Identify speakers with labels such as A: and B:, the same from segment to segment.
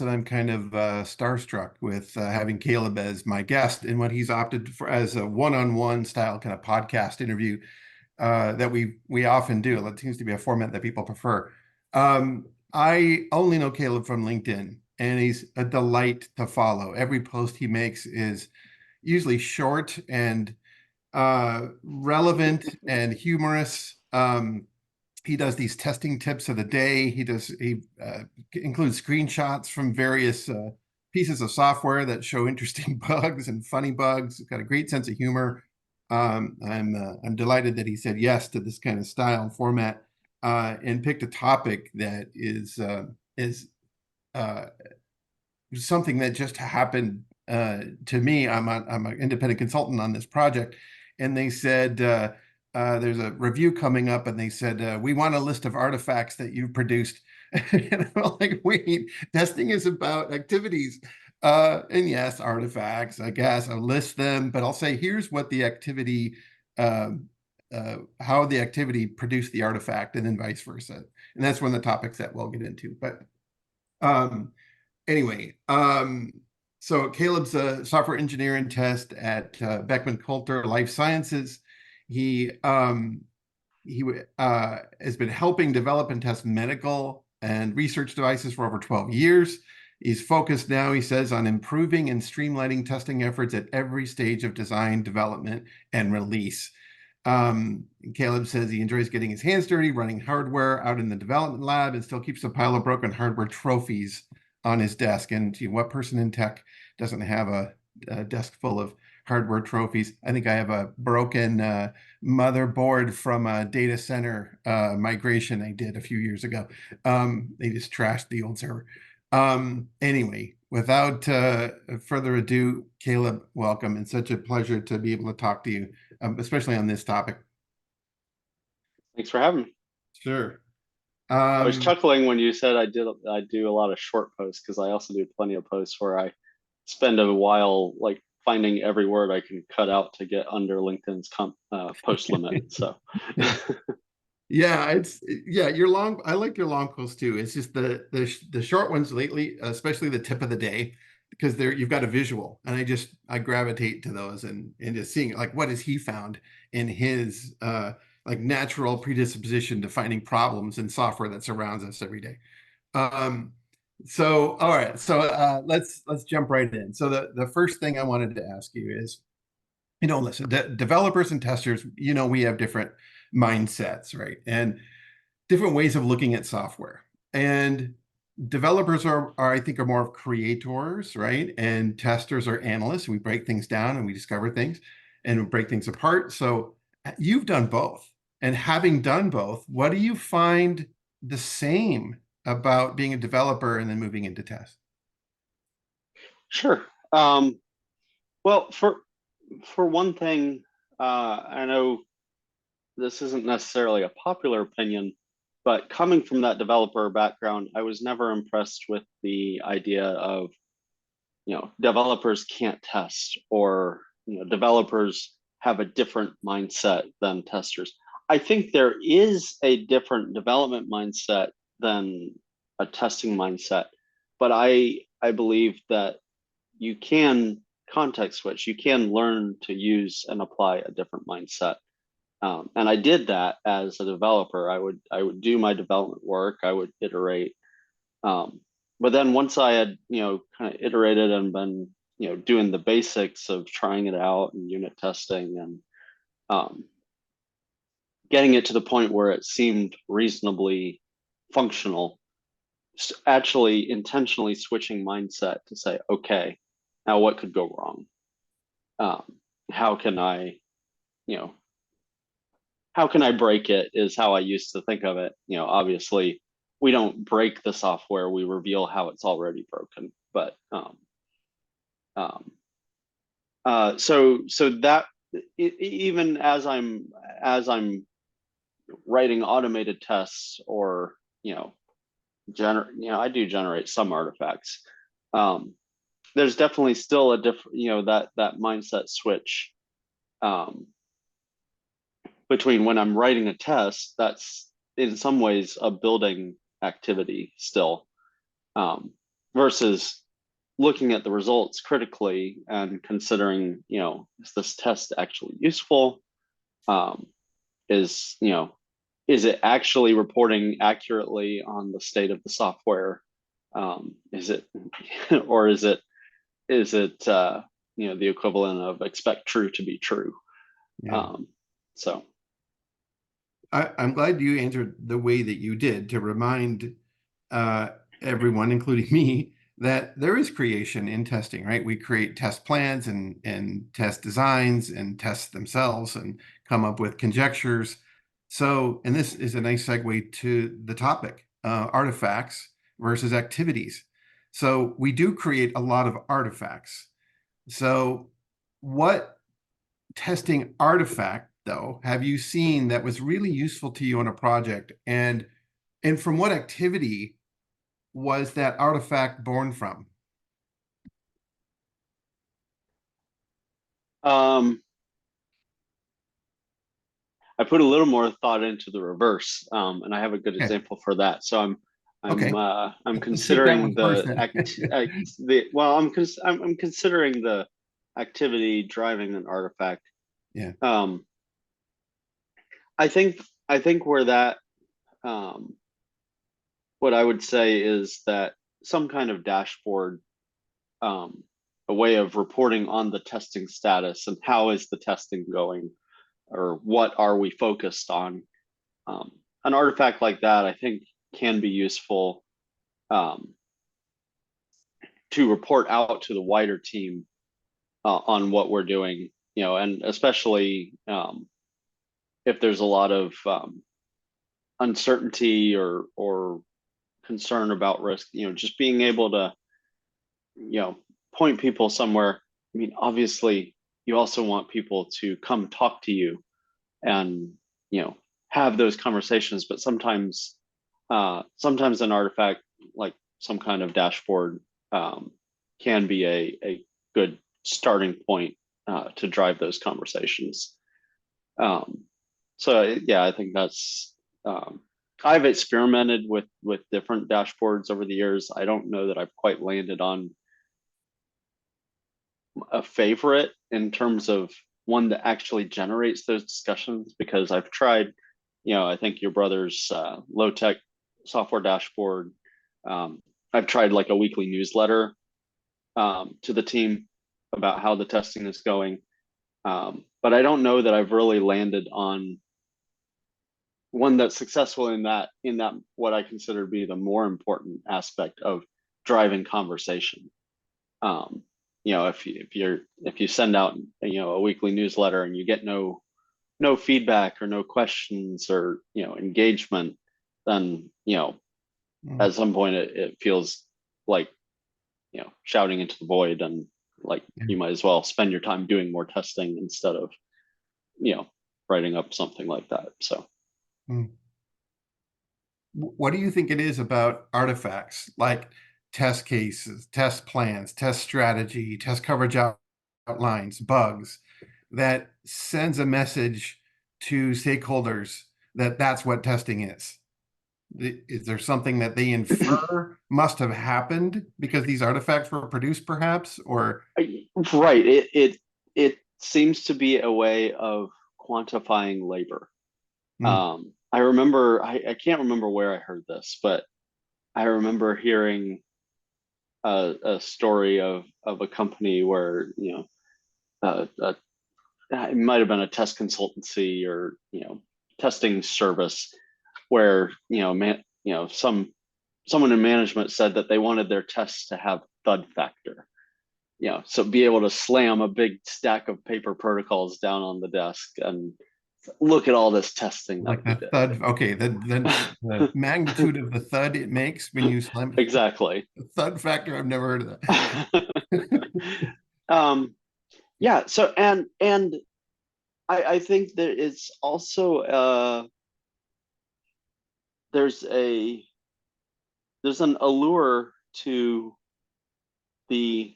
A: that I'm kind of starstruck with having Caleb as my guest and what he's opted for as a one-on-one style kind of podcast interview that we often do. It seems to be a format that people prefer. I only know Caleb from LinkedIn, and he's a delight to follow. Every post he makes is usually short and relevant and humorous. He does these testing tips of the day. He includes screenshots from various pieces of software that show interesting bugs and funny bugs. He's got a great sense of humor. I'm delighted that he said yes to this kind of style and format and picked a topic that is something that just happened to me. I'm an independent consultant on this project, and they said there's a review coming up, and they said we want a list of artifacts that you've produced. And I'm like, wait, testing is about activities. And yes, artifacts, I guess I'll list them, but I'll say, here's what the activity, how the activity produced the artifact, and then vice versa. And that's one of the topics that we'll get into. But um, anyway, so Caleb's a software engineer and test at Beckman Coulter Life Sciences. He has been helping develop and test medical and research devices for over 12 years. He's focused now, he says, on improving and streamlining testing efforts at every stage of design, development, and release. Caleb says he enjoys getting his hands dirty, running hardware out in the development lab, and still keeps a pile of broken hardware trophies on his desk. And what person in tech doesn't have a desk full of hardware trophies? I think I have a broken motherboard from a data center migration I did a few years ago. They just trashed the old server. Anyway, without further ado, Caleb, welcome. And such a pleasure to be able to talk to you, especially on this topic.
B: Thanks for having me.
A: Sure.
B: I was chuckling when you said I do a lot of short posts, because I also do plenty of posts where I spend a while like finding every word I can cut out to get under LinkedIn's post limit. So
A: yeah, your long. I like your long posts too. It's just the short ones lately, especially the tip of the day, because you've got a visual, and I gravitate to those and just seeing like what has he found in his like natural predisposition to finding problems in software that surrounds us every day. So all right, so let's jump right in. So the first thing I wanted to ask you is, listen, developers and testers, we have different mindsets, right? And different ways of looking at software. And developers I think, are more of creators, right? And testers are analysts. We break things down and we discover things and we break things apart. So you've done both. And having done both, what do you find the same about being a developer and then moving into test?
B: sure. Well, for one thing, I know this isn't necessarily a popular opinion, but coming from that developer background, I was never impressed with the idea of, developers can't test, or, developers have a different mindset than testers. I think there is a different development mindset than a testing mindset, but I believe that you can context switch. You can learn to use and apply a different mindset. And I did that as a developer. I would do my development work. I would iterate. But then once I had, kind of iterated and been, doing the basics of trying it out and unit testing and getting it to the point where it seemed reasonably functional, actually intentionally switching mindset to say, okay, now what could go wrong? How can I, how can I break it, is how I used to think of it. Obviously we don't break the software, we reveal how it's already broken. But so that even as I'm writing automated tests, or I do generate some artifacts. There's definitely still a different, that mindset switch between when I'm writing a test, that's in some ways a building activity still. versus looking at the results critically and considering, is this test actually useful? Is, is it actually reporting accurately on the state of the software? Is it, or is it the equivalent of expect true to be true?
A: Yeah.
B: So
A: I'm glad you answered the way that you did to remind everyone, including me, that there is creation in testing, right? We create test plans and test designs and tests themselves and come up with conjectures. So, and this is a nice segue to the topic, artifacts versus activities. So we do create a lot of artifacts. So what testing artifact, though, have you seen that was really useful to you on a project? And from what activity was that artifact born from?
B: um, I put a little more thought into the reverse, and I have a good
A: Okay.
B: example for that. So
A: Okay.
B: I'm
A: Let's take that
B: considering
A: one first
B: the
A: then.
B: I'm considering the activity driving an artifact.
A: Yeah.
B: Um, I think where that um, what I would say is that some kind of dashboard, um, a way of reporting on the testing status and how is the testing going, or what are we focused on. An artifact like that, I think, can be useful um, to report out to the wider team on what we're doing, and especially if there's a lot of uncertainty or concern about risk, just being able to, point people somewhere. I mean, obviously, you also want people to come talk to you and, have those conversations, but sometimes an artifact like some kind of dashboard can be a good starting point to drive those conversations. Um, so yeah, I think that's I've experimented with different dashboards over the years. I don't know that I've quite landed on a favorite in terms of one that actually generates those discussions, because I've tried, I think your brother's low tech software dashboard. Um, I've tried like a weekly newsletter to the team about how the testing is going. But I don't know that I've really landed on one that's successful in that what I consider to be the more important aspect of driving conversation. Um, if you send out a weekly newsletter and you get no feedback or no questions or engagement, then
A: Mm,
B: at some point it feels like shouting into the void, and like
A: yeah.
B: you might as well spend your time doing more testing instead of you know writing up something like that. So
A: Mm. What do you think it is about artifacts like test cases, test plans, test strategy, test coverage outlines, bugs that sends a message to stakeholders that that's what testing is? Is there something that they infer must have happened because these artifacts were produced, perhaps? Or
B: right, it seems to be a way of quantifying labor.
A: mm,
B: I remember, I can't remember where I heard this, but I remember hearing a story of a company where it might have been a test consultancy or testing service where someone in management said that they wanted their tests to have thud factor, so be able to slam a big stack of paper protocols down on the desk and look at all this testing that
A: like
B: we
A: the
B: did.
A: thud, okay, the magnitude of the thud it makes when you slam
B: Exactly.
A: the thud factor, I've never heard of that.
B: um yeah, so and I think there is also there's a there's an allure to the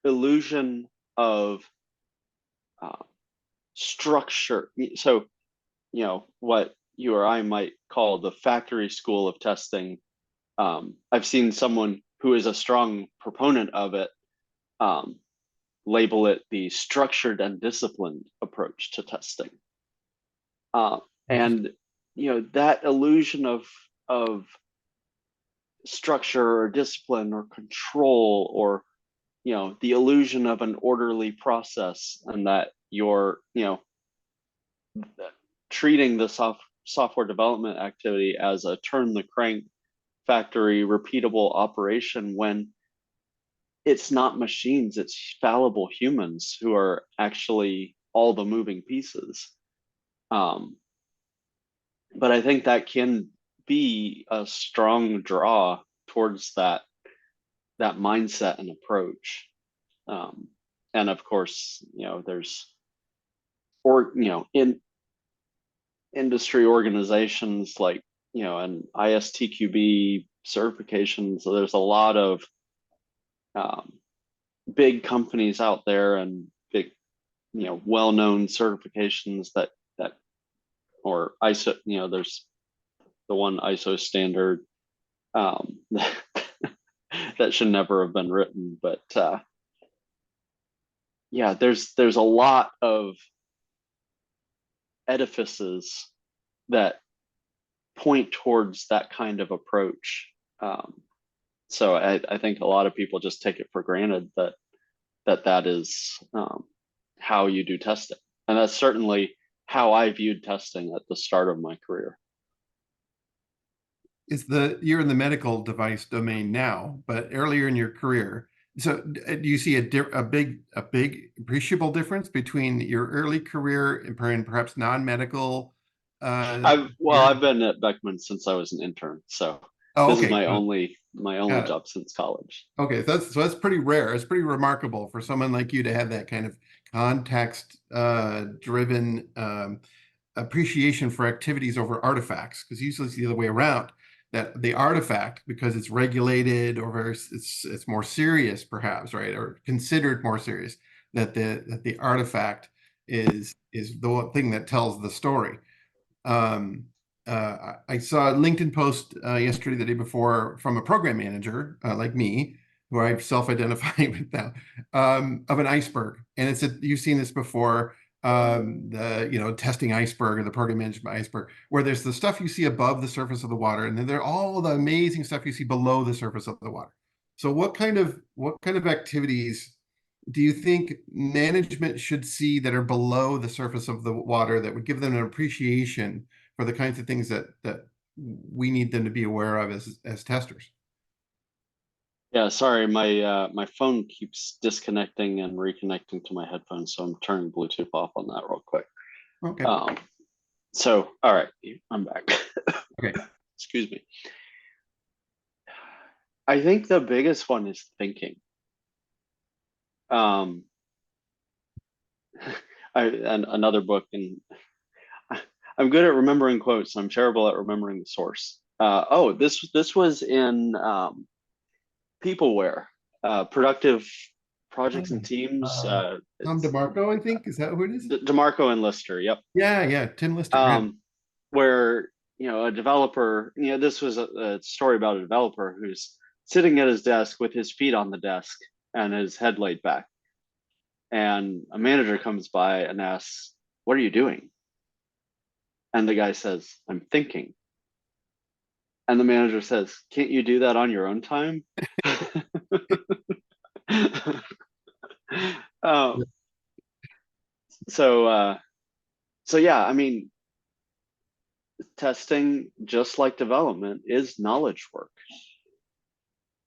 B: illusion of uh, structure. So, what you or I might call the factory school of testing. I've seen someone who is a strong proponent of it, label it the structured and disciplined approach to testing. And that illusion of structure or discipline or control, or the illusion of an orderly process, and that you're treating the software development activity as a turn the crank factory repeatable operation, when it's not machines, it's fallible humans who are actually all the moving pieces. But I think that can be a strong draw towards that mindset and approach. And of course, there's in industry organizations like and ISTQB certifications. So there's a lot of big companies out there and big well-known certifications that or ISO. There's the one ISO standard that should never have been written, but yeah, there's a lot of edifices that point towards that kind of approach. So I think a lot of people just take it for granted that is how you do testing, and that's certainly how I viewed testing at the start of my career.
A: You're in the medical device domain now, but earlier in your career, so do you see a big appreciable difference between your early career and perhaps non-medical?
B: I've been at Beckman since I was an intern, so this is my only job since college.
A: Okay, so that's pretty rare. It's pretty remarkable for someone like you to have that kind of context driven appreciation for activities over artifacts, because usually it's the other way around, that the artifact, because it's regulated or it's more serious perhaps, right, or considered more serious, that the artifact is the thing that tells the story. I saw a LinkedIn post yesterday, the day before, from a program manager like me, who I've self-identified with now, of an iceberg, and it said, you've seen this before, the testing iceberg or the program management iceberg, where there's the stuff you see above the surface of the water, and then there are all the amazing stuff you see below the surface of the water. So what kind of activities do you think management should see that are below the surface of the water that would give them an appreciation for the kinds of things that we need them to be aware of as testers?
B: Yeah, sorry, my phone keeps disconnecting and reconnecting to my headphones, so I'm turning Bluetooth off on that real quick.
A: Okay.
B: So, all right, I'm back.
A: Okay.
B: Excuse me. I think the biggest one is thinking. And another book, and I'm good at remembering quotes. I'm terrible at remembering the source. This was in Peopleware, productive projects and teams.
A: Tom DeMarco, I think, is that who it is?
B: DeMarco and Lister. Yep.
A: Yeah, Tim Lister.
B: Where a developer. This was a story about a developer who's sitting at his desk with his feet on the desk and his head laid back, and a manager comes by and asks, "What are you doing?" And the guy says, "I'm thinking." And the manager says, "Can't you do that on your own time?" So yeah, I mean, testing, just like development, is knowledge work.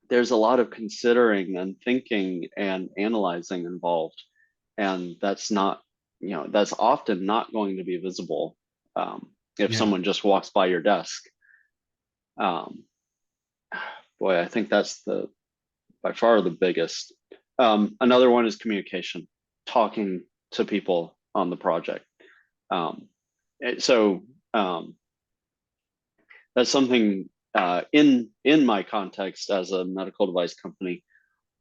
B: There's a lot of considering and thinking and analyzing involved, and that's often not going to be visible if someone just walks by your desk. Boy, I think that's by far the biggest. Another one is communication, talking to people on the project. So that's something in my context as a medical device company.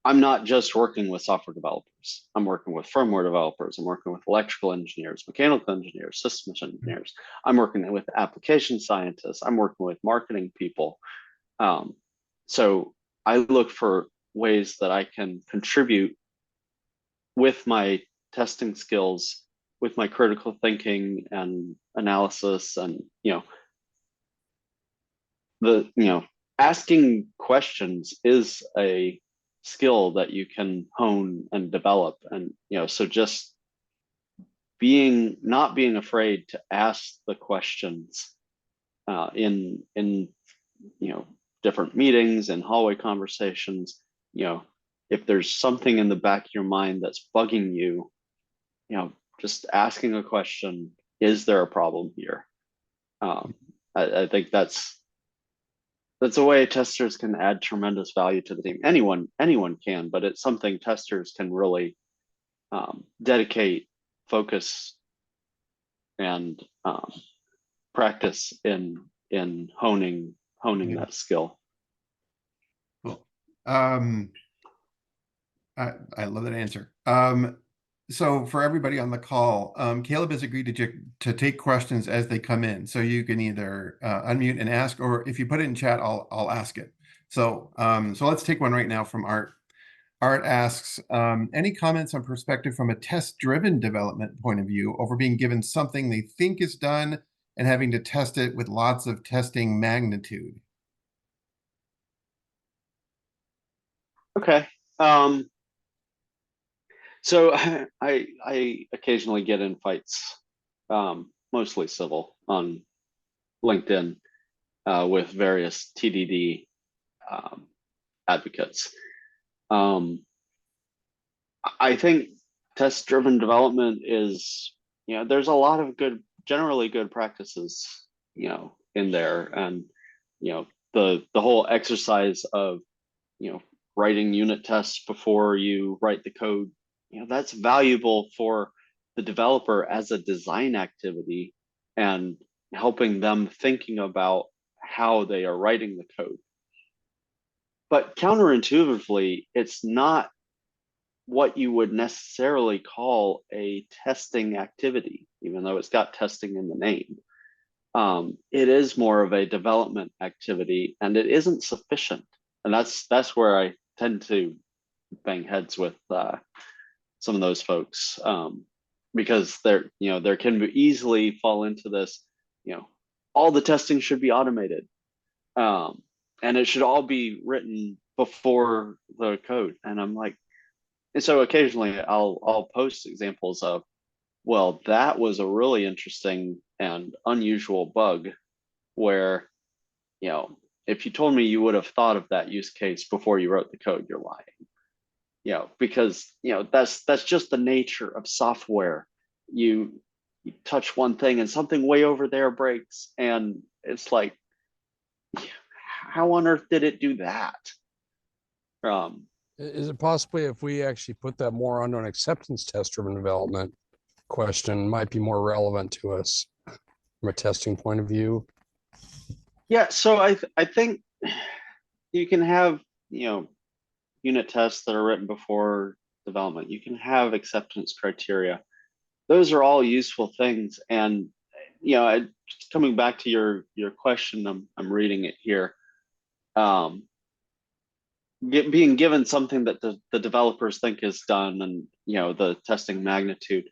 B: I'm not just working with software developers. I'm working with firmware developers. I'm working with electrical engineers, mechanical engineers, systems engineers. I'm working with application scientists. I'm working with marketing people. So I look for ways that I can contribute with my testing skills, with my critical thinking and analysis, and asking questions is a skill that you can hone and develop. And so just not being afraid to ask the questions in different meetings and hallway conversations. If there's something in the back of your mind that's bugging you, just asking a question: is there a problem here? I think that's a way testers can add tremendous value to the team. Anyone can, but it's something testers can really dedicate, focus, and practice in honing that skill.
A: Cool. I love that answer. So for everybody on the call, Caleb has agreed to take questions as they come in. So you can either unmute and ask, or if you put it in chat, I'll ask it. So let's take one right now from Art. Art asks, any comments on perspective from a test-driven development point of view over being given something they think is done and having to test it with lots of testing magnitude?
B: Okay. So I occasionally get in fights, mostly civil, on LinkedIn with various TDD advocates. I think test-driven development is, there's a lot of generally good practices, in there, and the whole exercise of writing unit tests before you write the code, that's valuable for the developer as a design activity and helping them thinking about how they are writing the code. But counterintuitively, it's not what you would necessarily call a testing activity, even though it's got testing in the name. It is more of a development activity, and it isn't sufficient. And that's where I tend to bang heads with some of those folks, because there can easily fall into this, all the testing should be automated, and it should all be written before the code. And I'm like, and so occasionally I'll post examples of, well, that was a really interesting and unusual bug where, if you told me you would have thought of that use case before you wrote the code, you're lying. Because that's just the nature of software. You touch one thing and something way over there breaks, and it's like, how on earth did it do that?
C: Is it possibly, if we actually put that more under an acceptance test driven development question, might be more relevant to us from a testing point of view?
B: Yeah, so I think you can have unit tests that are written before development. You can have acceptance criteria. Those are all useful things. And coming back to your question, I'm reading it here. Being given something that the developers think is done, and the testing magnitude,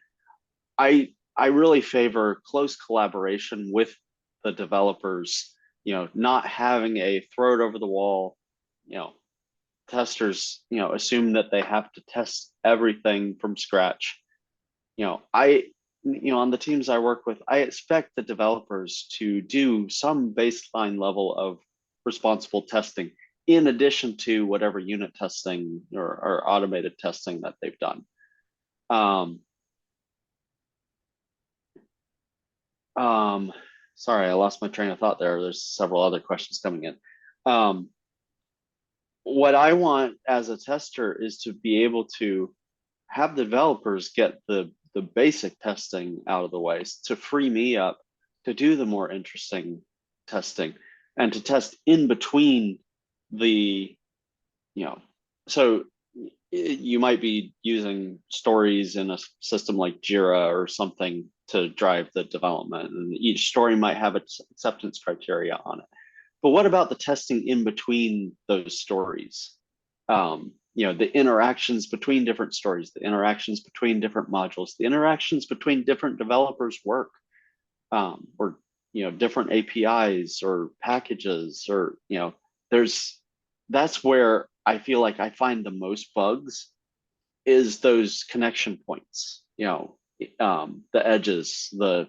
B: I really favor close collaboration with the developers. Not having a throw it over the wall. Testers assume that they have to test everything from scratch. On the teams I work with, I expect the developers to do some baseline level of responsible testing in addition to whatever unit testing or automated testing that they've done. Sorry, I lost my train of thought there. There's several other questions coming in. What I want as a tester is to be able to have the developers get the basic testing out of the way to free me up to do the more interesting testing and to test in between the, so you might be using stories in a system like Jira or something to drive the development, and each story might have its acceptance criteria on it. But what about the testing in between those stories? The interactions between different stories, the interactions between different modules, the interactions between different developers' work, or different APIs or packages, or that's where I feel like I find the most bugs, is those connection points, the edges, the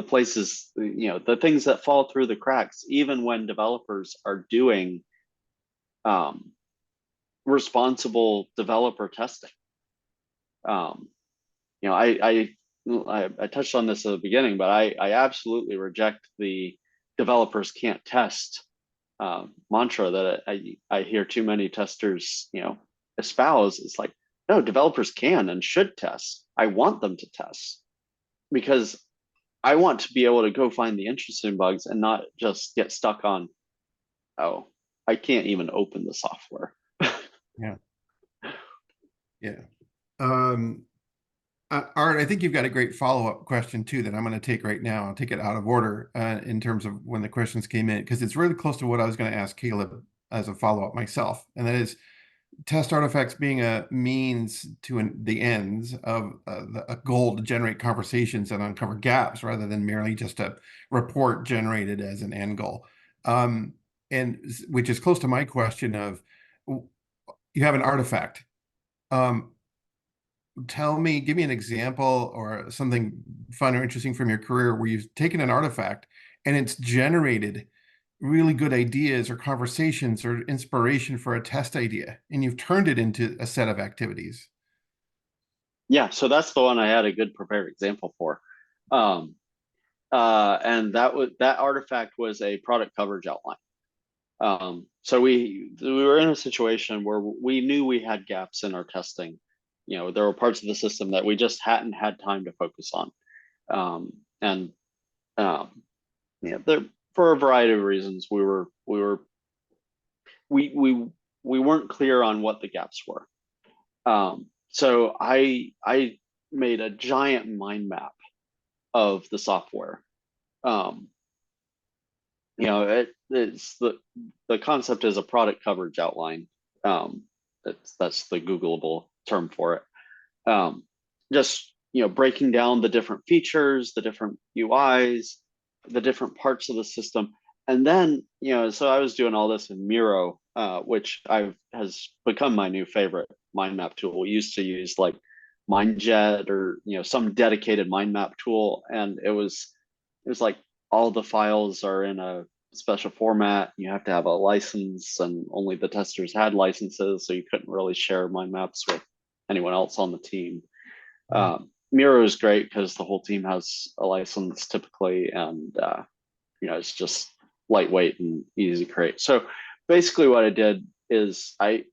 B: places, the things that fall through the cracks, even when developers are doing responsible developer testing. I touched on this at the beginning, but I absolutely reject the developers can't test mantra that I hear too many testers, espouse. It's like, no, developers can and should test. I want them to test, because I want to be able to go find the interesting bugs and not just get stuck on, oh, I can't even open the software.
A: Yeah. Yeah. Art, I think you've got a great follow-up question too that I'm going to take right now. I'll take it out of order in terms of when the questions came in, because it's really close to what I was going to ask Caleb as a follow-up myself. And that is test artifacts being a means to the ends of a goal to generate conversations and uncover gaps, rather than merely just a report generated as an end goal. And which is close to my question of, you have an artifact. Give me an example or something fun or interesting from your career where you've taken an artifact and it's generated really good ideas or conversations or inspiration for a test idea, and you've turned it into a set of activities.
B: Yeah, so that's the one I had a good prepared example for. And that artifact was a product coverage outline. So we were in a situation where we knew we had gaps in our testing. There were parts of the system that we just hadn't had time to focus on. There, for a variety of reasons, we weren't clear on what the gaps were. So I made a giant mind map of the software. It's the concept is a product coverage outline. That's the Googleable term for it. Just breaking down the different features, the different UIs, the different parts of the system. And then, so I was doing all this in Miro, which has become my new favorite mind map tool. We used to use like MindJet or some dedicated mind map tool, and it was like all the files are in a special format. You have to have a license, and only the testers had licenses, so you couldn't really share mind maps with anyone else on the team. Miro is great because the whole team has a license typically, and it's just lightweight and easy to create. So basically what I did is I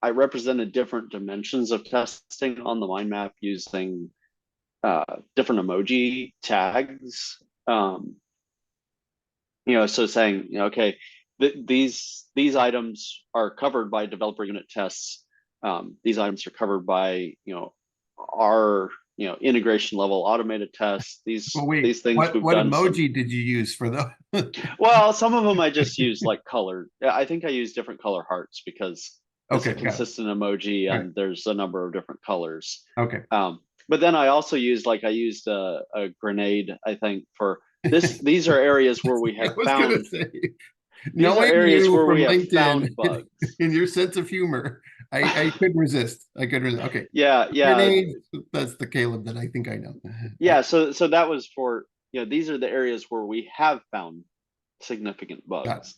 B: represented different dimensions of testing on the mind map using different emoji tags. So saying, okay, these items are covered by developer unit tests. These items are covered by our integration level automated tests. These things
A: what emoji did you use for the?
B: Well, some of them I just use like colored. I think I use different color hearts because it's a consistent emoji, and there's a number of different colors.
A: Okay.
B: But then I also used a grenade, I think, for this. These are areas where we have found. These are areas where we have found bugs.
A: In your sense of humor, I couldn't resist. Okay.
B: Yeah.
A: Grenades, that's the Caleb that I think I know.
B: Yeah. So that was for these are the areas where we have found significant bugs.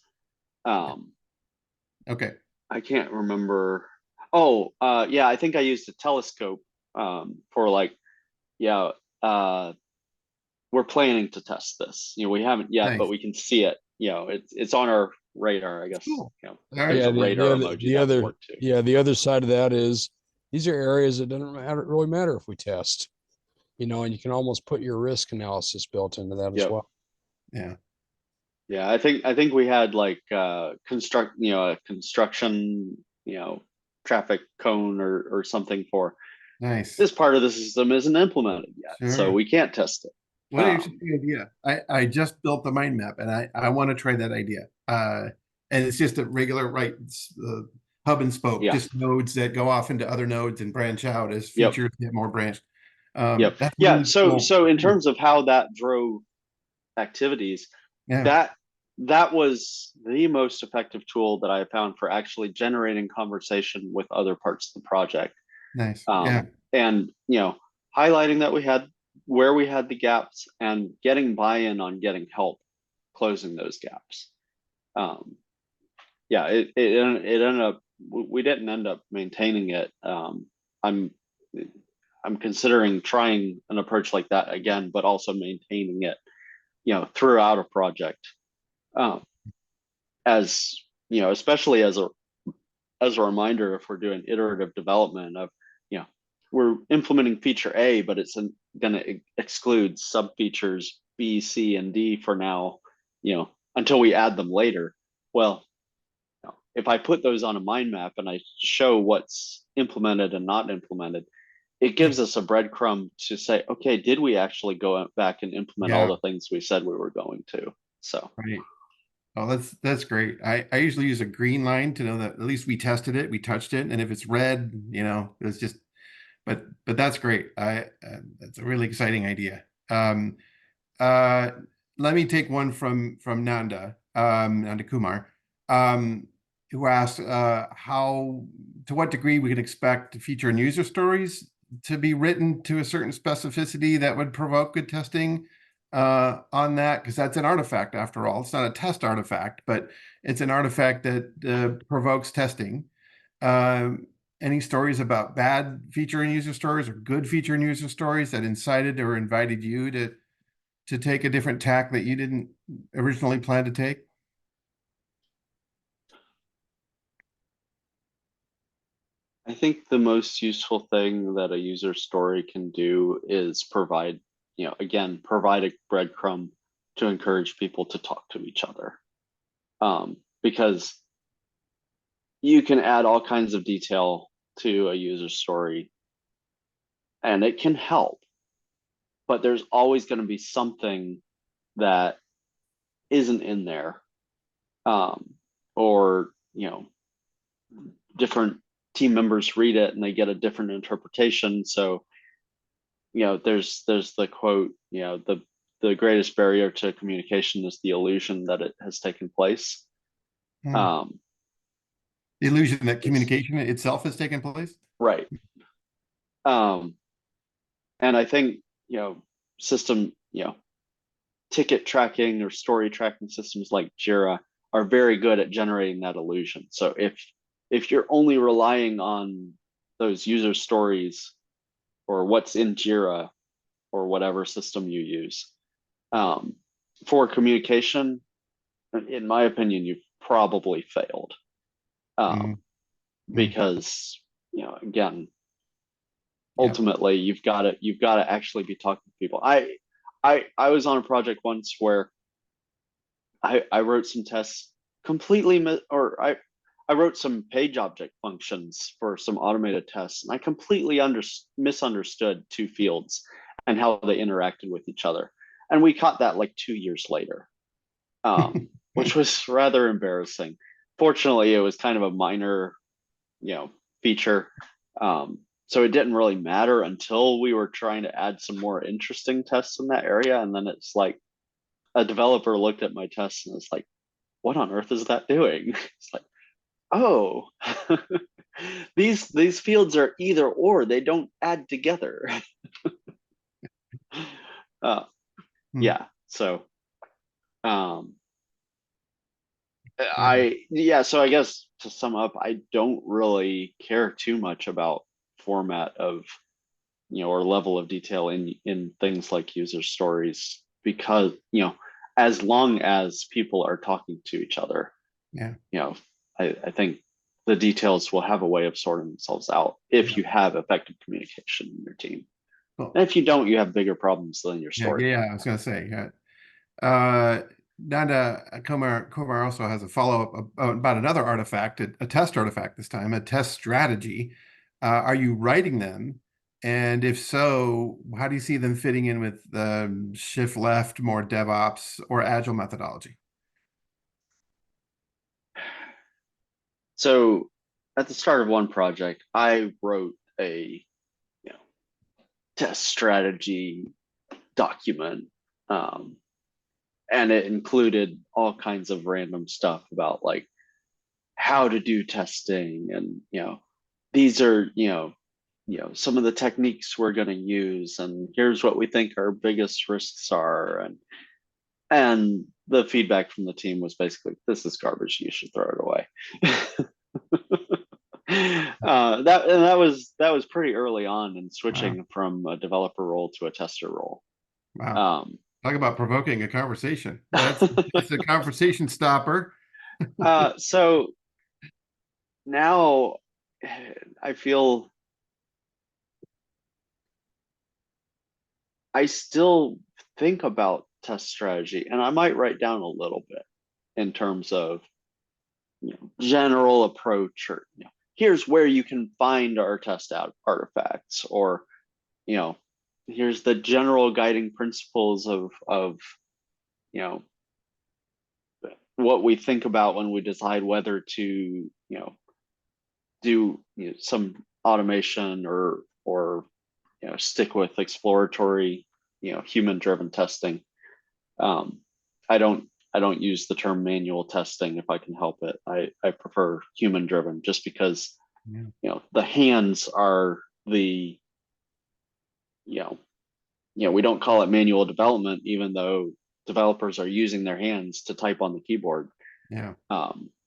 A: Okay.
B: I can't remember. Oh, yeah. I think I used a telescope for we're planning to test this. We haven't yet,
A: Nice.
B: but we can see it. It's on our radar, I guess.
A: Cool.
B: There's a radar emoji.
C: The other side of that is these are areas that doesn't really matter if we test, and you can almost put your risk analysis built into that as well.
A: Yeah.
B: Yeah, I think we had like a construction, traffic cone or something for
A: nice.
B: this part of the system isn't implemented yet, so we can't test it.
A: What an interesting idea. I just built the mind map and I want to try that idea. And it's just a regular, right, hub and spoke,
B: Yeah.
A: just nodes that go off into other nodes and branch out as
B: Yep.
A: features get more branched.
B: Yep.
A: That's
B: Yeah.
A: really
B: So
A: cool.
B: in terms of how that drove activities,
A: Yeah,
B: that was the most effective tool that I found for actually generating conversation with other parts of the project.
A: nice. Yeah,
B: And highlighting that we had where we had the gaps and getting buy-in on getting help closing those gaps. Yeah, it ended up, we didn't end up maintaining it. I'm considering trying an approach like that again, but also maintaining it, throughout a project. As especially as a reminder, if we're doing iterative development of, we're implementing feature A, but it's going to exclude sub features B, C, and D for now, until we add them later. Well, if I put those on a mind map and I show what's implemented and not implemented, it gives us a breadcrumb to say, okay, did we actually go back and implement all
A: yeah,
B: the things we said we were going to? So,
A: right. Oh, that's great. I usually use a green line to know that at least we tested it, we touched it, and if it's red, it's just. But that's great. That's a really exciting idea. Uh, Let me take one from Nanda Kumar, who asked to what degree we can expect feature and user stories to be written to a certain specificity that would provoke good testing on that, because that's an artifact after all. It's not a test artifact, but it's an artifact that provokes testing. Any stories about bad feature and user stories or good feature and user stories that incited or invited you to take a different tack that you didn't originally plan to take?
B: I think the most useful thing that a user story can do is provide a breadcrumb to encourage people to talk to each other. Because you can add all kinds of detail to a user story and it can help, but there's always going to be something that isn't in there. Or different team members read it and they get a different interpretation. So there's the quote, the greatest barrier to communication is the illusion that it has taken place.
A: The illusion that communication itself has taken place.
B: Right. And I think system ticket tracking or story tracking systems like Jira are very good at generating that illusion. So if you're only relying on those user stories or what's in Jira or whatever system you use for communication, in my opinion, you've probably failed. Because again, ultimately you've got to actually be talking to people. I was on a project once where I wrote some tests I wrote some page object functions for some automated tests, and I completely misunderstood two fields and how they interacted with each other. And we caught that like 2 years later, which was rather embarrassing. Fortunately, it was kind of a minor, feature. So it didn't really matter until we were trying to add some more interesting tests in that area. And then it's like a developer looked at my tests and it's like, what on earth is that doing? It's like, oh, these fields are either or, they don't add together. Yeah. So so I guess to sum up, I don't really care too much about format of or level of detail in things like user stories, because as long as people are talking to each other, I think the details will have a way of sorting themselves out if you have effective communication in your team.
A: Cool.
B: And if you don't, you have bigger problems than your story.
A: I was gonna say, Nanda Kumar also has a follow-up about another artifact, a test artifact this time, a test strategy. Are you writing them And if so, how do you see them fitting in with the shift left, more DevOps or agile methodology?
B: So at the start of one project, I wrote a test strategy document, and it included all kinds of random stuff about like how to do testing, and these are some of the techniques we're going to use, and here's what we think our biggest risks are, and the feedback from the team was basically, this is garbage, you should throw it away. That was pretty early on in switching from a developer role to a tester role.
A: Wow. Talk about provoking a conversation. It's a conversation stopper.
B: So now I feel I still think about test strategy, and I might write down a little bit in terms of general approach, or here's where you can find our test out artifacts, or here's the general guiding principles of what we think about when we decide whether to do some automation or stick with exploratory human driven testing. I don't use the term manual testing if I can help it. I prefer human driven, just because the hands are the we don't call it manual development, even though developers are using their hands to type on the keyboard.
A: Yeah.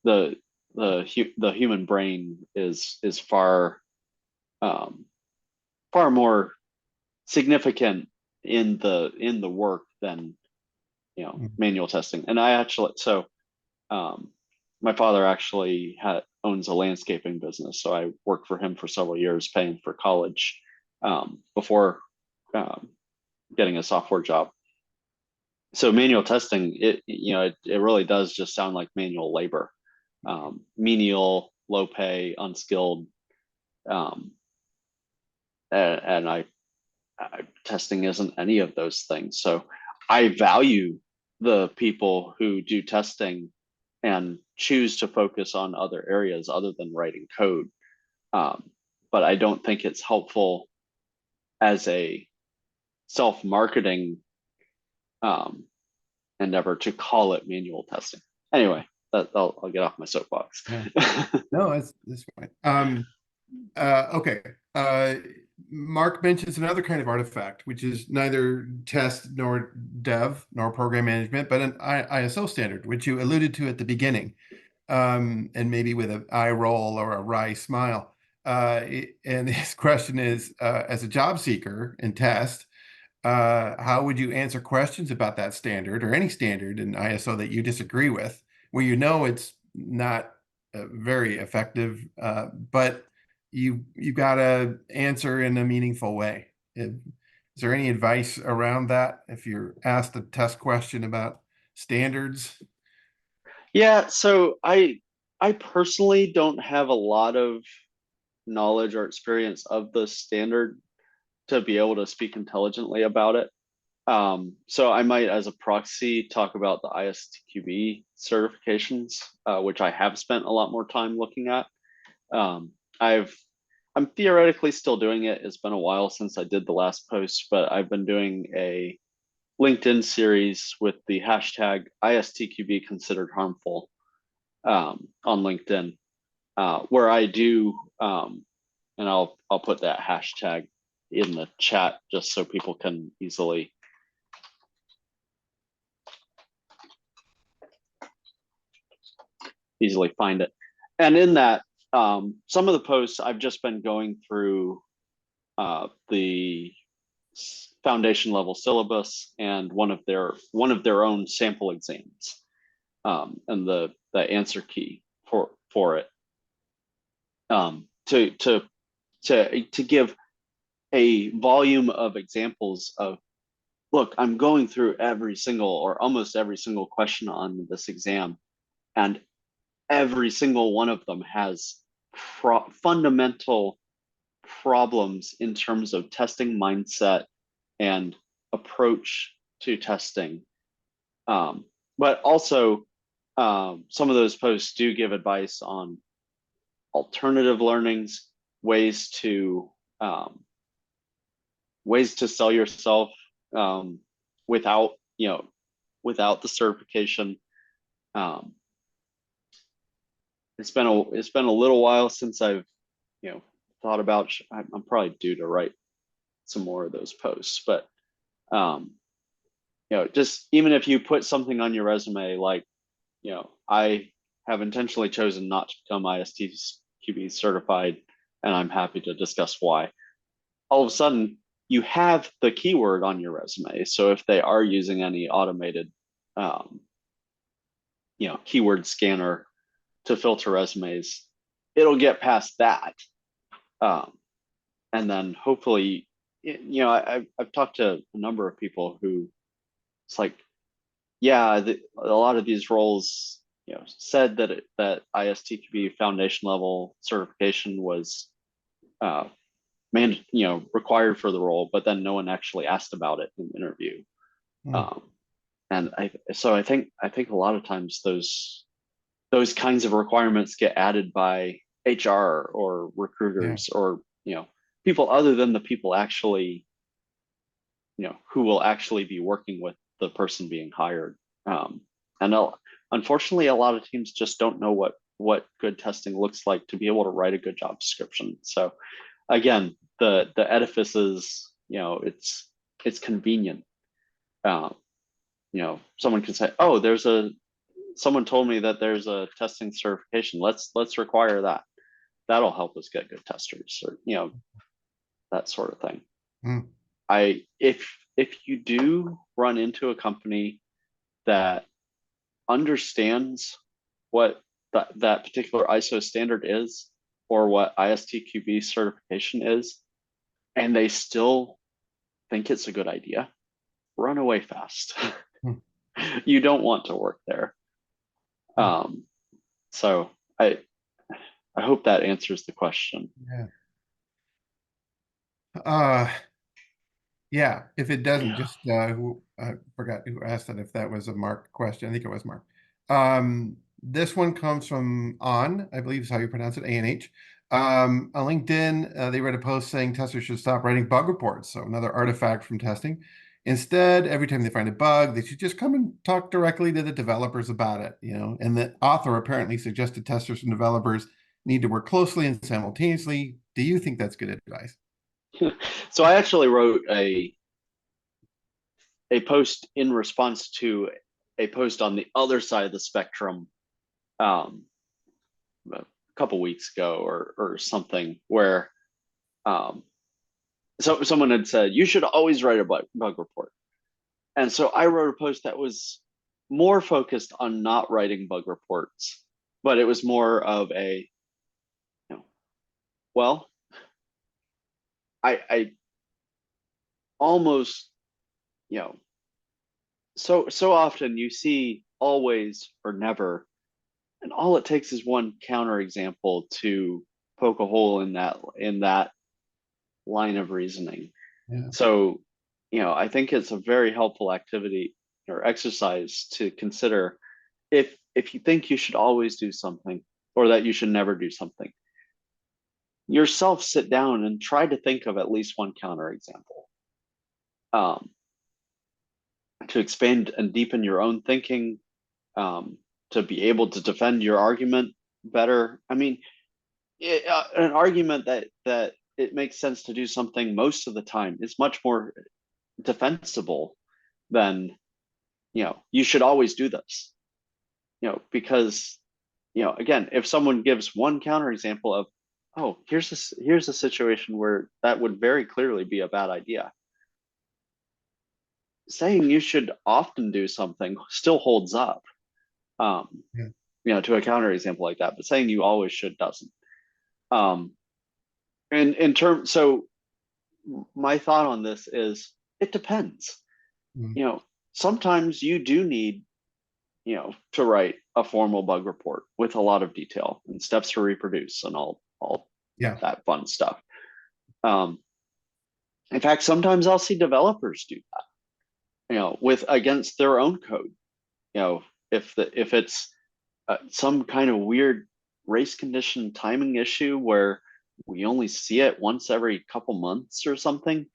B: The human brain is far far more significant in the work than manual testing. And I actually, so my father actually owns a landscaping business, so I worked for him for several years, paying for college before getting a software job. So manual testing, it really does just sound like manual labor, menial, low pay, unskilled, and I testing isn't any of those things. So I value the people who do testing and choose to focus on other areas other than writing code. But I don't think it's helpful as a self-marketing endeavor to call it manual testing. Anyway, I'll get off my soapbox.
A: Yeah. No, it's fine. Okay. Mark mentions another kind of artifact, which is neither test nor dev nor program management, but an ISO standard, which you alluded to at the beginning, and maybe with an eye roll or a wry smile. And his question is, as a job seeker in test, how would you answer questions about that standard or any standard in ISO that you disagree with, where it's not very effective, but you got to answer in a meaningful way? Is there any advice around that if you're asked a test question about standards?
B: Yeah, so I personally don't have a lot of knowledge or experience of the standard to be able to speak intelligently about it. So I might, as a proxy, talk about the ISTQB certifications, which I have spent a lot more time looking at. I'm theoretically still doing it. It's been a while since I did the last post, but I've been doing a LinkedIn series with the hashtag ISTQB considered harmful on LinkedIn, where I do, and I'll put that hashtag in the chat just so people can easily find it. And in that, some of the posts I've just been going through the foundation level syllabus and one of their own sample exams, and the answer key for it, to give a volume of examples of, look, I'm going through every single or almost every single question on this exam, and every single one of them has fundamental problems in terms of testing mindset and approach to testing. But also, some of those posts do give advice on alternative learnings, ways to sell yourself without the certification. It's been a little while since I've thought about. I'm probably due to write some more of those posts, but just even if you put something on your resume like, I have intentionally chosen not to become ISTQB certified, and I'm happy to discuss why. All of a sudden, you have the keyword on your resume. So if they are using any automated, keyword scanner to filter resumes, it'll get past that. And then hopefully, I've talked to a number of people who it's like, yeah, a lot of these roles, said that ISTQB foundation level certification was required for the role, but then no one actually asked about it in the interview. And I think a lot of times those kinds of requirements get added by HR or recruiters or people other than the people actually who will actually be working with the person being hired. And unfortunately, a lot of teams just don't know what good testing looks like to be able to write a good job description. So again, the edifice is, it's convenient. Someone can say, oh, someone told me that there's a testing certification. Let's require that. That'll help us get good testers, or that sort of thing. If you do run into a company that understands what that particular ISO standard is, or what ISTQB certification is, and they still think it's a good idea, run away fast. You don't want to work there. So I hope that answers the question.
A: Yeah, if it doesn't, just I forgot who asked that, if that was a Mark question. I think it was Mark. This one comes from On, I believe is how you pronounce it, A-N-H. On LinkedIn, they read a post saying testers should stop writing bug reports. So another artifact from testing. Instead, every time they find a bug, they should just come and talk directly to the developers about it, And the author apparently suggested testers and developers need to work closely and simultaneously. Do you think that's good advice?
B: So I actually wrote a post in response to a post on the other side of the spectrum a couple weeks ago or something, where so someone had said you should always write a bug report. And so I wrote a post that was more focused on not writing bug reports, but it was more of a, I almost, so often you see always or never, and all it takes is one counterexample to poke a hole in that line of reasoning. So, I think it's a very helpful activity or exercise to consider if you think you should always do something or that you should never do something. Yourself sit down and try to think of at least one counterexample to expand and deepen your own thinking, to be able to defend your argument better. I mean, an argument that it makes sense to do something most of the time is much more defensible than, you should always do this, because, again, if someone gives one counterexample of, oh, here's a situation where that would very clearly be a bad idea, saying you should often do something still holds up, to a counterexample like that, but saying you always should doesn't. And in terms, so my thought on this is it depends. Sometimes you do need, to write a formal bug report with a lot of detail and steps to reproduce and all that fun stuff. In fact, sometimes I'll see developers do that, with against their own code. If it's some kind of weird race condition timing issue where we only see it once every couple months or something,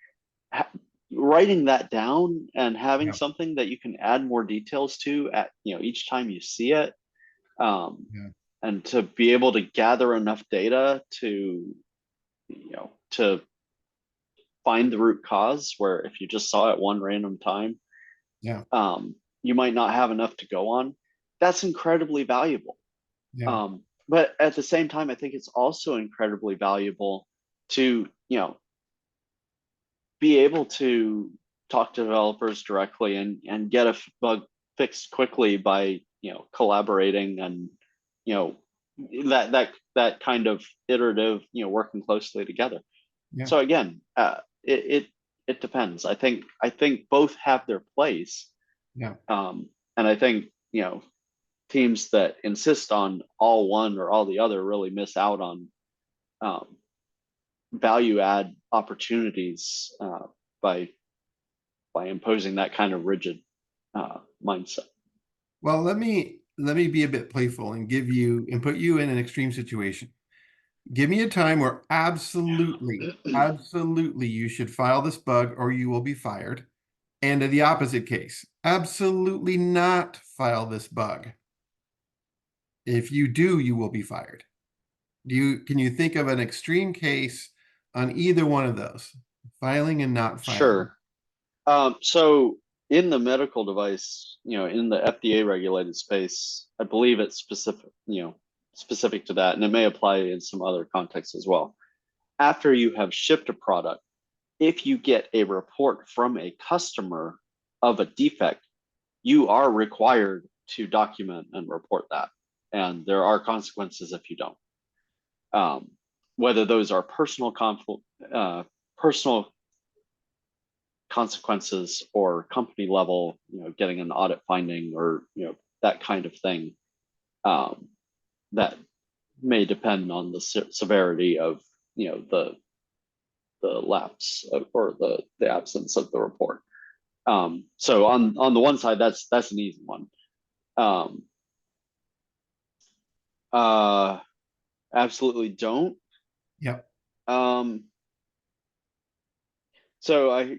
B: writing that down and having something that you can add more details to at each time you see it, and to be able to gather enough data to to find the root cause, where if you just saw it one random time, you might not have enough to go on. That's incredibly valuable. But at the same time, I think it's also incredibly valuable to be able to talk to developers directly and get a bug fixed quickly by collaborating, and that kind of iterative working closely together. So again, it depends. I think both have their place. And I think teams that insist on all one or all the other really miss out on value add opportunities by imposing that kind of rigid mindset.
A: Well, let me be a bit playful and put you in an extreme situation. Give me a time where absolutely you should file this bug or you will be fired. And in the opposite case, absolutely not file this bug. If you do, you will be fired. Can you think of an extreme case on either one of those, filing and not filing?
B: Sure. So in the medical device, in the FDA regulated space, I believe it's specific to that, and it may apply in some other contexts as well. After you have shipped a product, if you get a report from a customer of a defect, you are required to document and report that. And there are consequences if you don't. Whether those are personal consequences or company level, getting an audit finding or that kind of thing, that may depend on the severity of the lapse or the absence of the report. So on the one side, that's an easy one. Absolutely don't.
A: Yep.
B: So I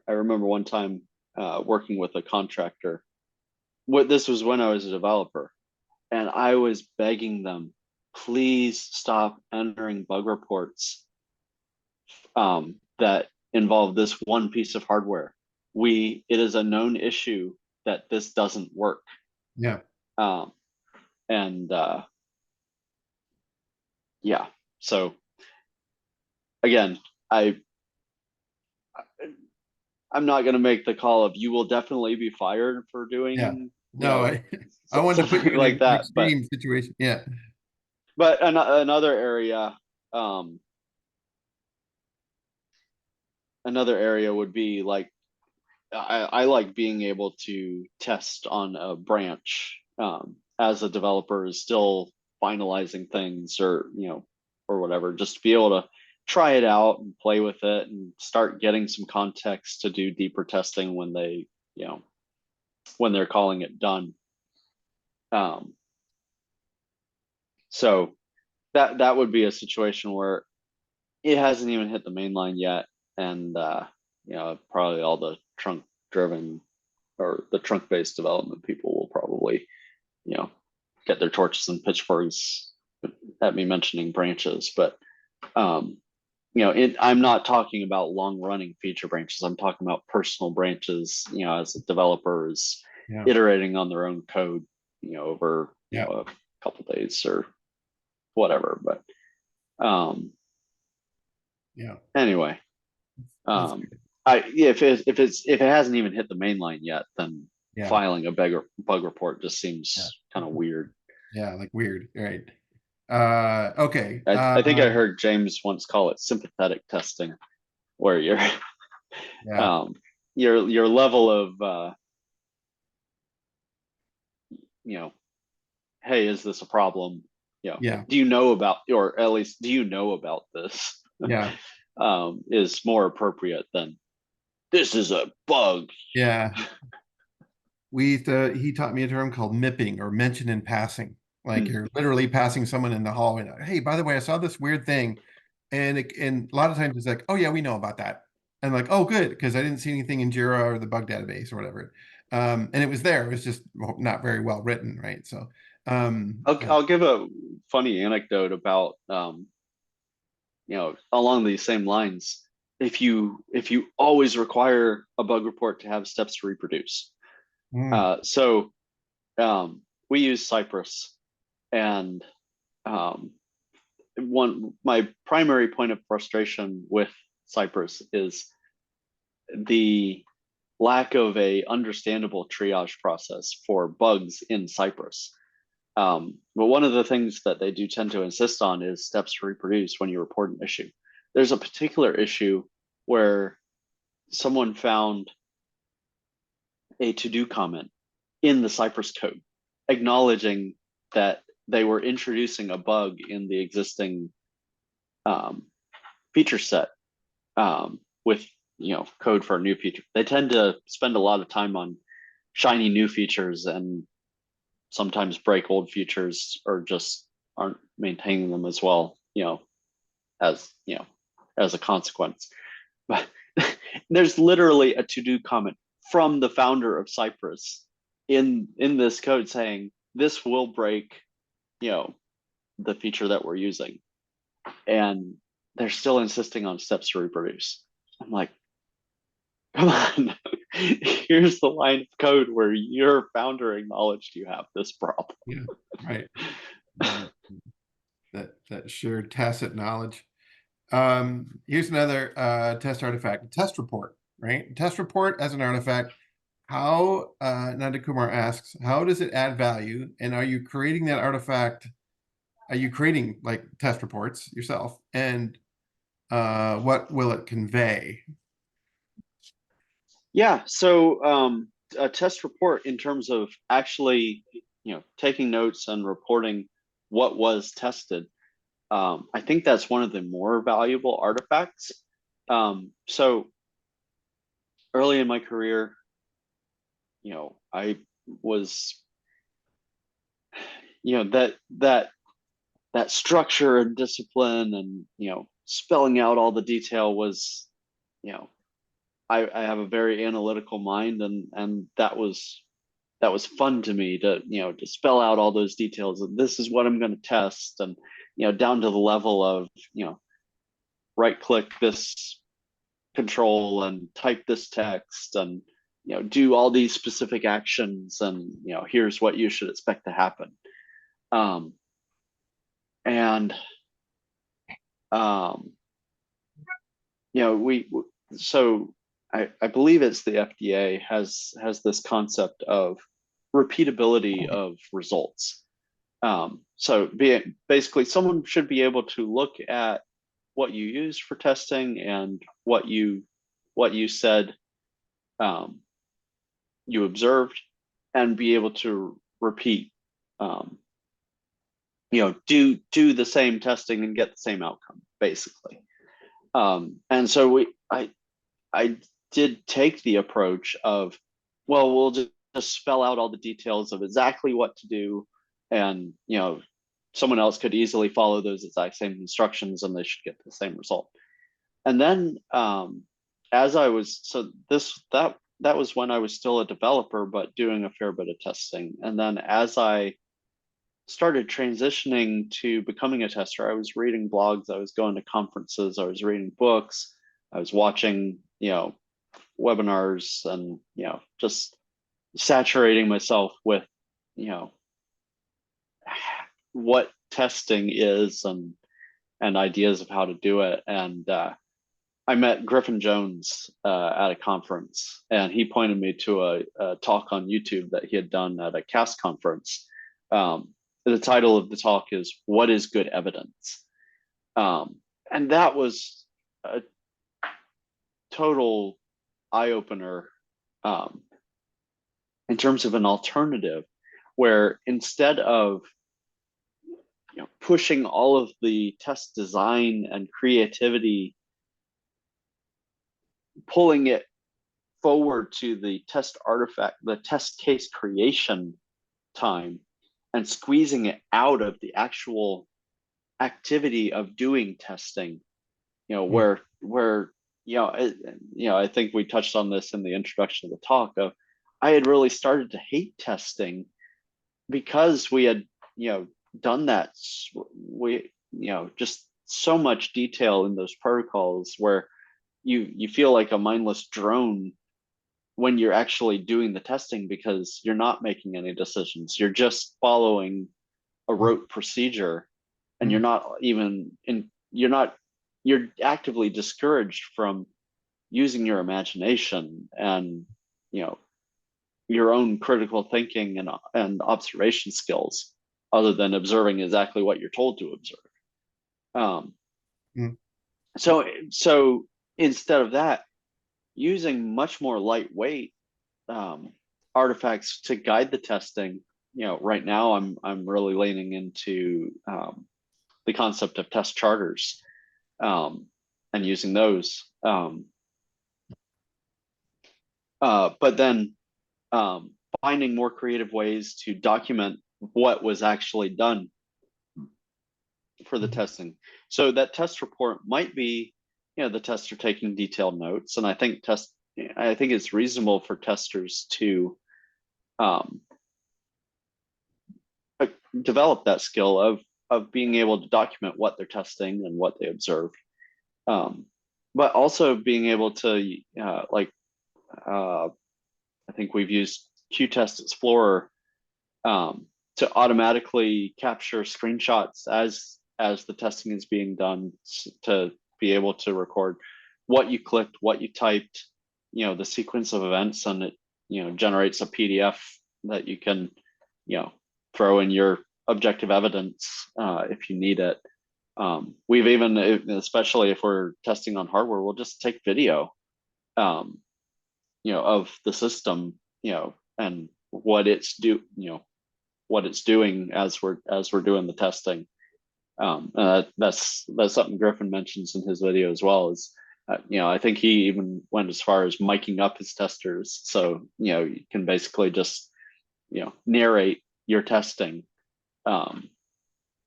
B: remember one time working with a contractor. This was when I was a developer, and I was begging them, please stop entering bug reports that involve this one piece of hardware. It is a known issue that this doesn't work.
A: Yeah.
B: So again, I'm not going to make the call of you will definitely be fired for doing.
A: No, I wanted to put you in
B: like
A: an extreme situation. Yeah.
B: But another area would be like, I like being able to test on a branch as a developer is still finalizing things or whatever, just to be able to try it out and play with it and start getting some context to do deeper testing when they're calling it done. So that would be a situation where it hasn't even hit the main line yet, and probably all the trunk driven or the trunk based development people will probably get their torches and pitchforks at me mentioning branches. But I'm not talking about long running feature branches. I'm talking about personal branches, as a developer is iterating on their own code over a couple days or whatever. But anyway, if it hasn't even hit the main line yet, then filing a bug report just seems kind of weird.
A: Yeah, like weird, right? Okay.
B: I think I heard James once call it sympathetic testing, where your level of hey, is this a problem? Do you know about, or at least do you know about this? is more appropriate than this is a bug.
A: Yeah. He taught me a term called mipping, or mention in passing. Like you're literally passing someone in the hall and, hey, by the way, I saw this weird thing. And a lot of times it's like, oh yeah, we know about that. And like, oh good, because I didn't see anything in Jira or the bug database or whatever. And it was there. It was just not very well written, right? So
B: I'll give a funny anecdote about along these same lines. If you always require a bug report to have steps to reproduce. So we use Cypress, and my primary point of frustration with Cypress is the lack of a understandable triage process for bugs in Cypress. But one of the things that they do tend to insist on is steps to reproduce when you report an issue. There's a particular issue where someone found a to-do comment in the Cypress code, acknowledging that they were introducing a bug in the existing feature set with code for a new feature. They tend to spend a lot of time on shiny new features and sometimes break old features, or just aren't maintaining them as well, as a consequence. But there's literally a to-do comment from the founder of Cypress in this code saying this will break, the feature that we're using, and they're still insisting on steps to reproduce. I'm like, come on, here's the line of code where your founder acknowledged you have this problem.
A: Yeah, right. that shared tacit knowledge. Here's another test artifact, test report, right? Test report as an artifact. How, Nanda Kumar asks, how does it add value? And are you creating that artifact? Are you creating like test reports yourself? And what will it convey?
B: Yeah, so a test report, in terms of actually, taking notes and reporting what was tested, I think that's one of the more valuable artifacts. So early in my career, I was, that structure and discipline and, spelling out all the detail was, I have a very analytical mind, and that was fun to me to spell out all those details, and this is what I'm going to test, and down to the level of right click this control and type this text, and do all these specific actions, and here's what you should expect to happen. And so I believe it's the FDA has this concept of repeatability of results. So basically someone should be able to look at what you used for testing and what you said you observed, and be able to repeat, do the same testing and get the same outcome, basically. And so I did take the approach of, well, we'll just spell out all the details of exactly what to do, and someone else could easily follow those exact same instructions and they should get the same result. And then as I was, that was when I was still a developer but doing a fair bit of testing. And then as I started transitioning to becoming a tester, I was reading blogs, I was going to conferences, I was reading books, I was watching webinars, and just saturating myself with what testing is, and ideas of how to do it. And I met Griffin Jones at a conference, and he pointed me to a talk on YouTube that he had done at a CAS conference. The title of the talk is "What is Good Evidence?" And that was a total eye-opener in terms of an alternative, where instead of pushing all of the test design and creativity pulling it forward to the test artifact, the test case creation time, and squeezing it out of the actual activity of doing testing, where I think we touched on this in the introduction of the talk of, I had really started to hate testing because we had, done that. We, just so much detail in those protocols where you feel like a mindless drone when you're actually doing the testing, because you're not making any decisions. You're just following a rote procedure, and you're actively discouraged from using your imagination and, your own critical thinking and observation skills, other than observing exactly what you're told to observe. So instead of that, using much more lightweight artifacts to guide the testing. Right now I'm really leaning into the concept of test charters, and using those. But then finding more creative ways to document what was actually done for the testing. So that test report might be, the tester taking detailed notes, and I think it's reasonable for testers to develop that skill of being able to document what they're testing and what they observed, but also being able to I think we've used QTest Explorer to automatically capture screenshots as the testing is being done, to be able to record what you clicked, what you typed, the sequence of events, and it generates a PDF that you can throw in your objective evidence if you need it. We've even, especially if we're testing on hardware, we'll just take video of the system, and what it's doing as we're doing the testing. That's something Griffin mentions in his video as well. Is I think he even went as far as miking up his testers, so you can basically just narrate your testing, and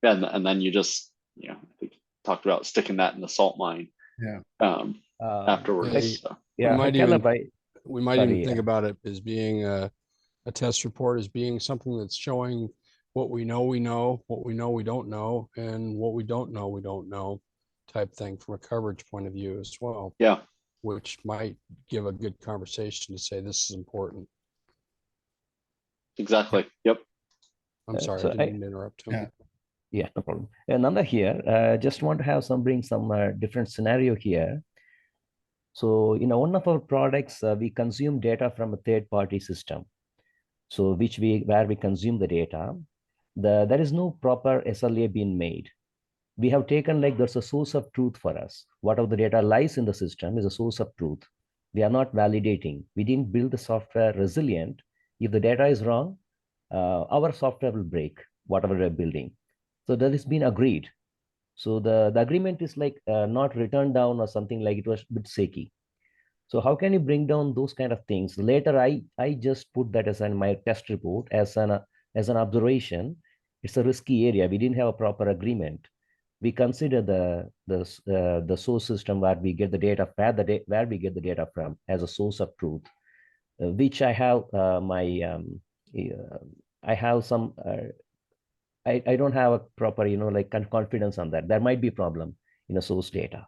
B: then you just I think he talked about sticking that in the salt mine. Afterwards.
C: We might even think about it as being a test report as being something that's showing what we know, what we know we don't know, and what we don't know type thing from a coverage point of view as well.
B: Yeah.
C: Which might give a good conversation to say this is important.
B: Exactly. Yep.
C: I'm sorry, I didn't mean to interrupt him.
D: Yeah, no problem. Nanda here, just want to have bring some different scenario here. So, one of our products, we consume data from a third-party system. So, where we consume the data, there is no proper SLA being made. We have taken there's a source of truth for us. Whatever the data lies in the system is a source of truth. We are not validating. We didn't build the software resilient. If the data is wrong, our software will break whatever we're building. So that has been agreed. So the agreement is not written down or something, like it was a bit shaky. So how can you bring down those kind of things? Later, I just put that as in my test report as an observation. It's a risky area. We didn't have a proper agreement. We consider the source system where we get the data, where we get the data from as a source of truth, which I have I have some. I don't have a proper confidence on that. There might be a problem in a source data.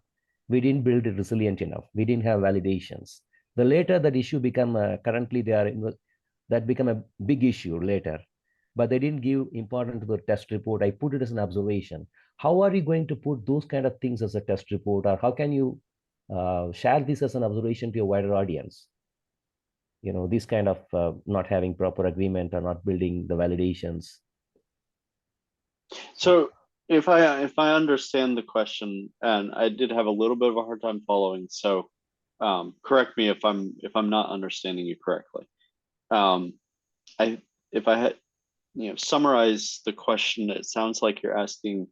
D: We didn't build it resilient enough. We didn't have validations. The later that issue become currently that become a big issue later, but they didn't give importance to the test report. I put it as an observation. How are you going to put those kind of things as a test report, or how can you share this as an observation to a wider audience? This kind of not having proper agreement or not building the validations.
B: So if I understand the question, and I did have a little bit of a hard time following, so correct me if I'm not understanding you correctly. If I had summarize the question, it sounds like you're asking,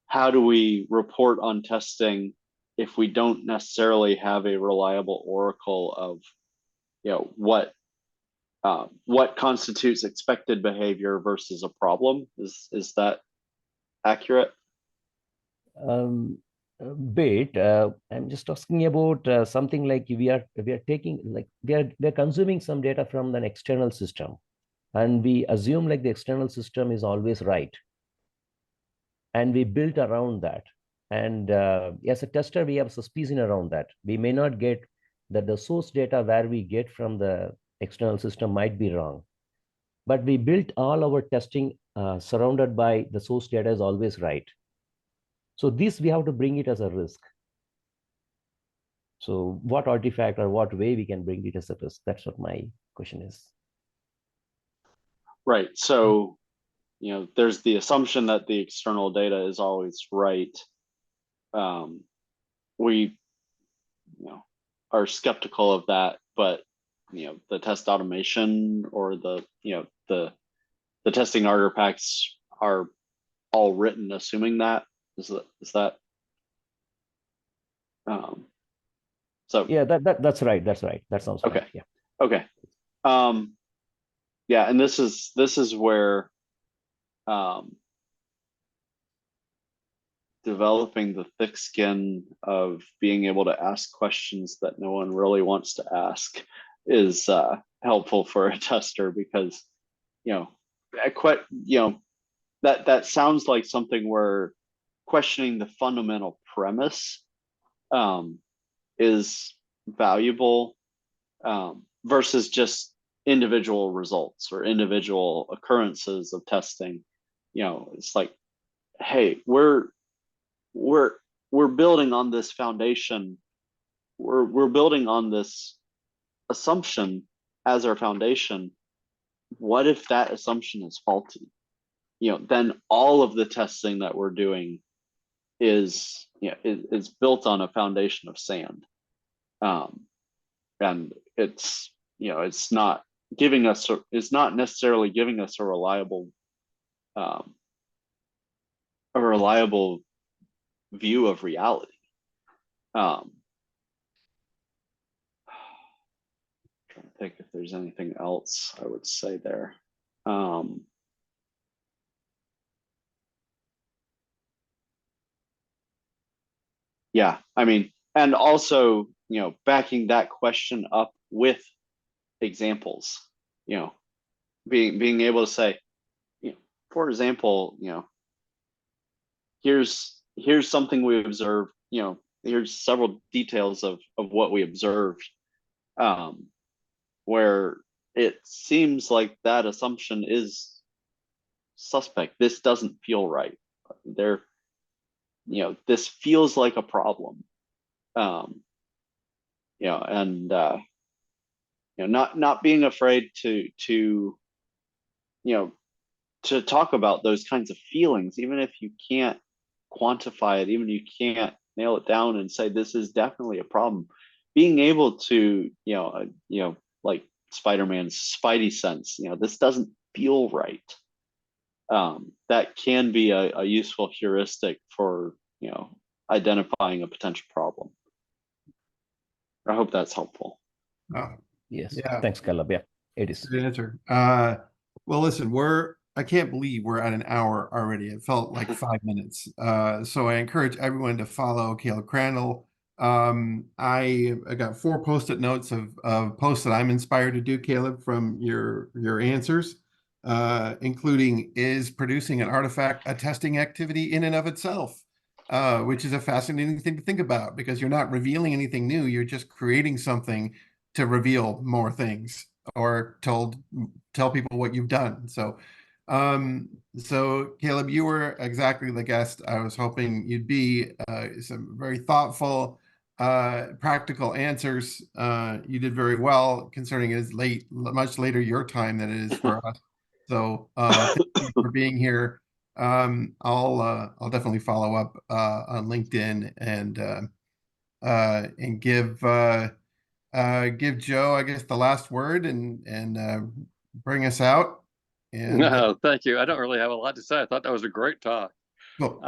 B: how do we report on testing if we don't necessarily have a reliable oracle of, what constitutes expected behavior versus a problem. Is that accurate?
D: A bit. I'm just asking about something like we are taking, like we are consuming some data from an external system, and we assume like the external system is always right, and we built around that. And as a tester, we have suspicion around that. We may not get that the source data where we get from the external system might be wrong, but we built all our testing surrounded by the source data is always right. So this we have to bring it as a risk. So what artifact or what way we can bring it as a risk? That's what my question is.
B: Right. So, there's the assumption that the external data is always right. We, are skeptical of that, but the test automation or the testing artifacts are all written assuming that. Is that so
D: yeah, that's right. That sounds
B: okay.
D: right. Yeah.
B: Okay. Yeah, and this is where developing the thick skin of being able to ask questions that no one really wants to ask is helpful for a tester, because that sounds like something where questioning the fundamental premise is valuable versus just individual results or individual occurrences of testing. It's like, hey, we're building on this foundation. We're building on this assumption as our foundation. What if that assumption is faulty? Then all of the testing that we're doing is built on a foundation of sand, and it's not necessarily giving us a reliable view of reality. Trying to think if there's anything else I would say there. Yeah, I mean, and also, backing that question up with examples, being able to say, for example, here's something we observed, here's several details of what we observed, where it seems like that assumption is suspect. This doesn't feel right. This feels like a problem. And not being afraid to talk about those kinds of feelings, even if you can't quantify it, even if you can't nail it down and say this is definitely a problem. Being able to, like Spider-Man's Spidey sense, this doesn't feel right. That can be a useful heuristic for identifying a potential problem. I hope that's helpful.
A: Oh,
D: Yes.
A: yeah.
D: Thanks, Caleb. Yeah, it is.
A: Good answer. Well, listen, I can't believe we're at an hour already. It felt like 5 minutes. So I encourage everyone to follow Caleb Crandall. I got 4 post-it notes of posts that I'm inspired to do, Caleb, from your answers, including, is producing an artifact a testing activity in and of itself, which is a fascinating thing to think about, because you're not revealing anything new. You're just creating something to reveal more things, or tell people what you've done. So Caleb, you were exactly the guest I was hoping you'd be. Some very thoughtful, practical answers. You did very well, considering it is much later your time than it is for us. So thank you for being here. I'll definitely follow up on LinkedIn and give Joe, I guess, the last word and bring us out. And
E: no, thank you. I don't really have a lot to say. I thought that was a great talk.
A: Cool.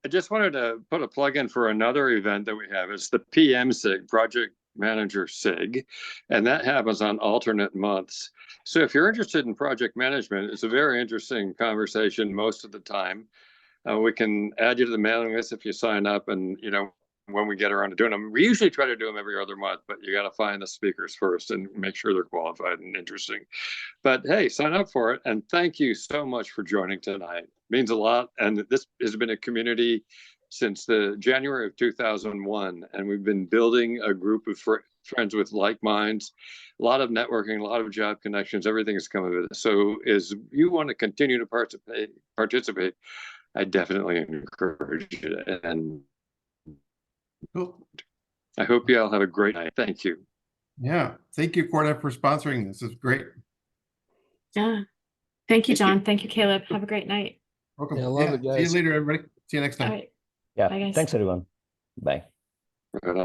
E: I just wanted to put a plug in for another event that we have. It's the PM SIG, Project Manager SIG, and that happens on alternate months. So if you're interested in project management, it's a very interesting conversation most of the time. We can add you to the mailing list if you sign up, and when we get around to doing them. We usually try to do them every other month, but you got to find the speakers first and make sure they're qualified and interesting. But hey, sign up for it. And thank you so much for joining tonight. It means a lot. And this has been a community since the January of 2001. And we've been building a group of friends with like minds, a lot of networking, a lot of job connections, everything is coming with it. So as you want to continue to participate, I definitely encourage you. And
A: Cool.
E: I hope you all have a great night. Thank you.
A: Yeah. Thank you, Corda, for sponsoring this. It's great.
F: Yeah. Thank you, John. Thank you, Caleb. Have a great night.
A: Welcome.
C: Yeah, I love it,
A: See you
C: guys.
A: later, everybody. See you next
F: All
A: time.
F: right.
D: Yeah,
F: Bye, guys.
D: thanks everyone. Bye.
E: Right on.